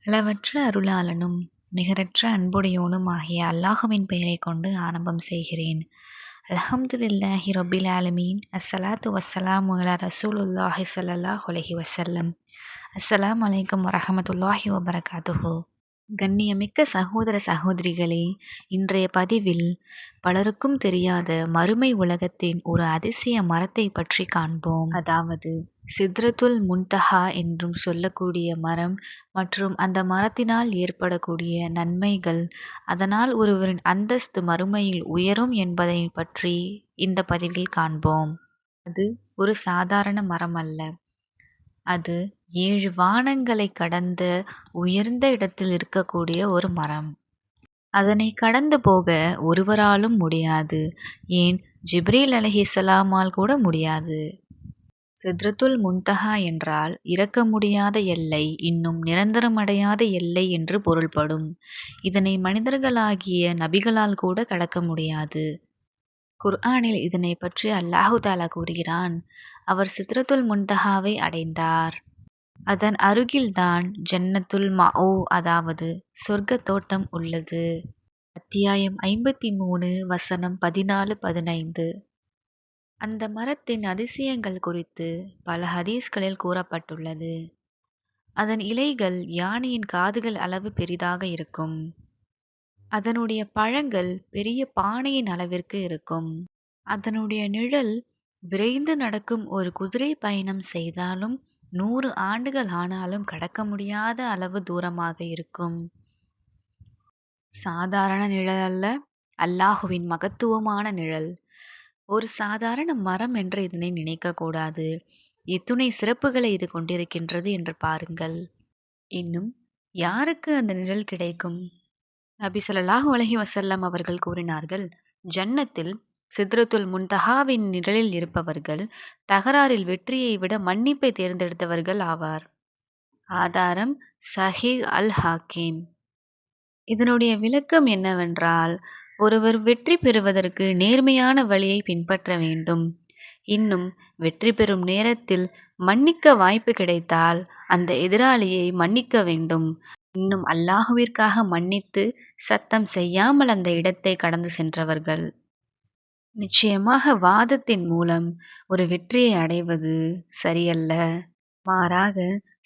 அளவற்ற அருளாளனும் நிகரற்ற அன்புடையோனும் ஆகிய அல்லாஹுவின் பெயரைக் கொண்டு ஆரம்பம் செய்கிறேன். அல்ஹம்துலில்லாஹி ரப்பில் ஆலமீன். அஸ்ஸலாத்து வஸ்ஸலாமு அலா ரசூலுல்லாஹி ஸல்லல்லாஹு அலைஹி வஸல்லம். அஸ்ஸலாமு அலைக்கும் வரஹ்மத்துல்லாஹி வபரகாத்துஹு. கண்ணியமிக்க சகோதர சகோதரிகளே, இன்றைய பதிவில் பலருக்கும் தெரியாத மறுமை உலகத்தின் ஒரு அதிசய மரத்தை பற்றி காண்போம். அதாவது சித்ரத்துல் முன்தஹா என்றும் சொல்லக்கூடிய மரம் மற்றும் அந்த மரத்தினால் ஏற்படக்கூடிய நன்மைகள், அதனால் ஒருவரின் அந்தஸ்து மறுமையில் உயரும் என்பதை பற்றி இந்த பதிவில் காண்போம். அது ஒரு சாதாரண மரம் அல்ல. அது 7 வானங்களை கடந்த உயர்ந்த இடத்தில் இருக்கக்கூடிய ஒரு மரம். அதனை கடந்து போக ஒருவராலும் முடியாது. ஏன் ஜிப்ரீல் அலைஹிஸ்ஸலாமால் கூட முடியாது. சித்ரத்துல் முன்தஹா என்றால் இறக்க முடியாத எல்லை, இன்னும் நிரந்தரமடையாத எல்லை என்று பொருள்படும். இதனை மனிதர்களாகிய நபிகளால் கூட கடக்க முடியாது. குர்ஆனில் இதனை பற்றி அல்லாஹு தஆலா கூறுகிறான், அவர் சித்ரத்துல் முன்தஹாவை அடைந்தார். அதன் அருகில்தான் ஜன்னத்துல் மஅவா, அதாவது சொர்க்க தோட்டம் உள்ளது. அத்தியாயம் 53 வசனம் 14-15. அந்த மரத்தின் அதிசயங்கள் குறித்து பல ஹதீஸ்களில் கூறப்பட்டுள்ளது. அதன் இலைகள் யானையின் காதுகள் அளவு பெரிதாக இருக்கும். அதனுடைய பழங்கள் பெரிய பானையின் அளவிற்கு இருக்கும். அதனுடைய நிழல் விரைந்து நடக்கும் ஒரு குதிரை பயணம் செய்தாலும் 100 ஆண்டுகள் ஆனாலும் கடக்க முடியாத அளவு தூரமாக இருக்கும். சாதாரண நிழல் அல்ல, அல்லாஹுவின் மகத்துவமான நிழல். ஒரு சாதாரண மரம் என்று இதனை நினைக்கக்கூடாது. எத்துணை சிறப்புகளை இது கொண்டிருக்கின்றது என்று பாருங்கள். இன்னும் யாருக்கு அந்த நிழல் கிடைக்கும்? நபி ஸல்லல்லாஹு அலைஹி வஸல்லம் அவர்கள் கூறினார்கள், ஜன்னத்தில் சித்ரத்துல் முன்தஹாவின் நிழலில் இருப்பவர்கள் தகராறில் வெற்றியை விட மன்னிப்பை தேர்ந்தெடுத்தவர்கள் ஆவார். ஆதாரம் சஹீஹ் அல் ஹாக்கிம். இதனுடைய விளக்கம் என்னவென்றால், ஒருவர் வெற்றி பெறுவதற்கு நேர்மையான வழியை பின்பற்ற வேண்டும். இன்னும் வெற்றி பெறும் நேரத்தில் மன்னிக்க வாய்ப்பு கிடைத்தால் அந்த எதிராளியை மன்னிக்க வேண்டும். இன்னும் அல்லாஹுவிற்காக மன்னித்து சத்தம் செய்யாமல் அந்த இடத்தை கடந்து சென்றவர்கள். நிச்சயமாக வாதத்தின் மூலம் ஒரு வெற்றியை அடைவது சரியல்ல. மாறாக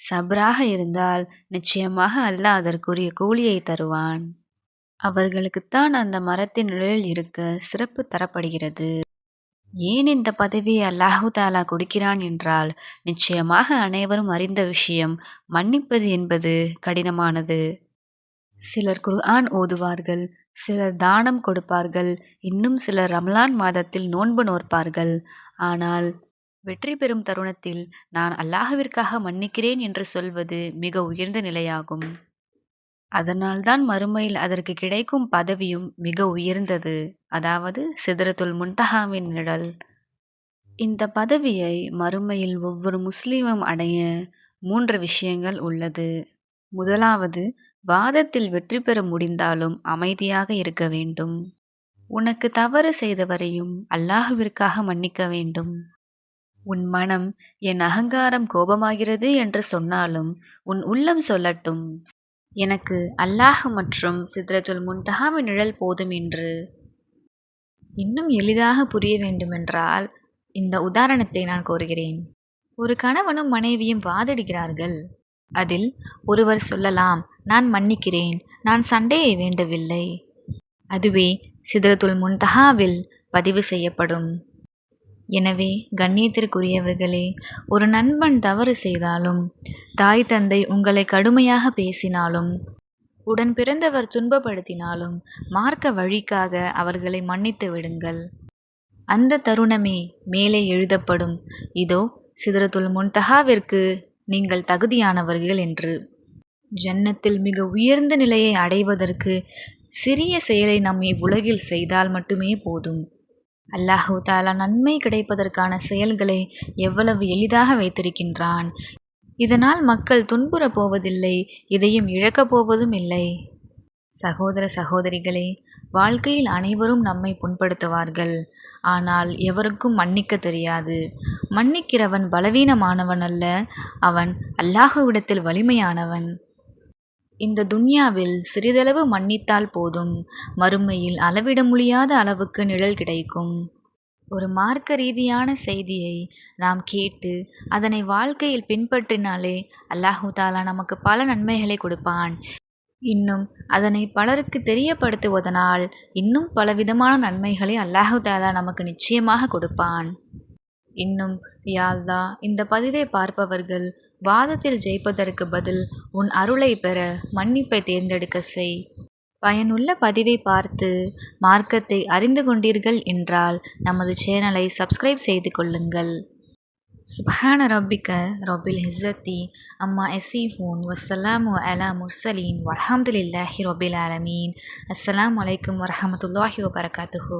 சப்ராக இருந்தால் நிச்சயமாக அல்லாஹ் அதற்குரிய கூலியை தருவான். அவர்களுக்குத்தான் அந்த மரத்தின் நிழலில் இருக்க சிறப்பு தரப்படுகிறது. ஏன் இந்த பதவியை அல்லாஹு தஆலா கொடுக்கிறான் என்றால், நிச்சயமாக அனைவரும் அறிந்த விஷயம், மன்னிப்பது என்பது கடினமானது. சிலர் குர்ஆன் ஓதுவார்கள், சிலர் தானம் கொடுப்பார்கள், இன்னும் சிலர் ரமலான் மாதத்தில் நோன்பு நோற்பார்கள். ஆனால் வெற்றி பெறும் தருணத்தில் நான் அல்லாஹ்விற்காக மன்னிக்கிறேன் என்று சொல்வது மிக உயர்ந்த நிலையாகும். அதனால்தான் மறுமையில் அதற்கு கிடைக்கும் பதவியும் மிக உயர்ந்தது. அதாவது சிதறத்துல் முன்தஹாவின் நிழல். இந்த பதவியை மறுமையில் ஒவ்வொரு முஸ்லிமும் அடைய 3 விஷயங்கள் உள்ளது. முதலாவது, வாதத்தில் வெற்றி பெற முடிந்தாலும் அமைதியாக இருக்க வேண்டும். உனக்கு தவறு செய்தவரையும் அல்லாஹுவிற்காக மன்னிக்க வேண்டும். உன் மனம் என் அகங்காரம் கோபமாகிறது என்று சொன்னாலும் உன் உள்ளம் சொல்லட்டும், எனக்கு அல்லாஹ் மற்றும் சித்ரத்துல் முன்தஹாவின் நிழல் போதும் என்று. இன்னும் எளிதாக புரிய வேண்டுமென்றால் இந்த உதாரணத்தை நான் கோருகிறேன். ஒரு கணவனும் மனைவியும் வாதிடுகிறார்கள். அதில் ஒருவர் சொல்லலாம், நான் மன்னிக்கிறேன், நான் சண்டையை வேண்டவில்லை. அதுவே சித்ரத்துல் முன்தஹாவில் பதிவு செய்யப்படும். எனவே கண்ணியத்திற்குரியவர்களே, ஒரு நண்பன் தவறு செய்தாலும், தாய் தந்தை உங்களை கடுமையாக பேசினாலும், உடன் பிறந்தவர் துன்பப்படுத்தினாலும் மார்க்க வழிக்காக அவர்களை மன்னித்து விடுங்கள். அந்த தருணமே மேலே எழுதப்படும், இதோ சிதறத்துல் முன்தஹாவிற்கு நீங்கள் தகுதியானவர்கள் என்று. ஜன்னத்தில் மிக உயர்ந்த நிலையை அடைவதற்கு சிறிய செயலை நாம் இவ்வுலகில் செய்தால் மட்டுமே போதும். அல்லாஹு தஆலா நன்மை கிடைப்பதற்கான செயல்களை எவ்வளவு எளிதாக வைத்திருக்கின்றான். இதனால் மக்கள் துன்புறப் போவதில்லை, எதையும் இழக்கப் போவதும் இல்லை. சகோதர சகோதரிகளே, வாழ்க்கையில் அனைவரும் நம்மை புண்படுத்துவார்கள். ஆனால் எவருக்கும் மன்னிக்க தெரியாது. மன்னிக்கிறவன் பலவீனமானவன் அல்ல, அவன் அல்லாஹுவிடத்தில் வலிமையானவன். இந்த துன்யாவில் சிறிதளவு மன்னித்தால் போதும், மறுமையில் அளவிட முடியாத அளவுக்கு நிழல் கிடைக்கும். ஒரு மார்க்க ரீதியான செய்தியை நாம் கேட்டு அதனை வாழ்க்கையில் பின்பற்றினாலே அல்லாஹு தாலா நமக்கு பல நன்மைகளை கொடுப்பான். இன்னும் அதனை பலருக்கு தெரியப்படுத்துவதனால் இன்னும் பலவிதமான நன்மைகளை அல்லாஹு தாலா நமக்கு நிச்சயமாக கொடுப்பான். இன்னும் யா அல்லாஹ், இந்த பதிவை பார்ப்பவர்கள் வாதத்தில் ஜெயிப்பதற்கு பதில் உன் அருளை பெற மன்னிப்பை தேர்ந்தெடுக்க செய். பயனுள்ள பதிவை பார்த்து மார்க்கத்தை அறிந்து கொண்டீர்கள் என்றால் நமது சேனலை சப்ஸ்கிரைப் செய்து கொள்ளுங்கள். சுப்ஹான ரப்பிக்க ரப்பில் இஸ்ஸத்தி அம்மா யசிஃபூன் வஸ்ஸலாமு அலா முர்சலீன் வல்ஹம்துலில்லாஹி ரப்பில் ஆலமீன். அஸ்ஸலாமு அலைக்கும் வரஹ்மத்துல்லாஹி வபரகாத்துஹு.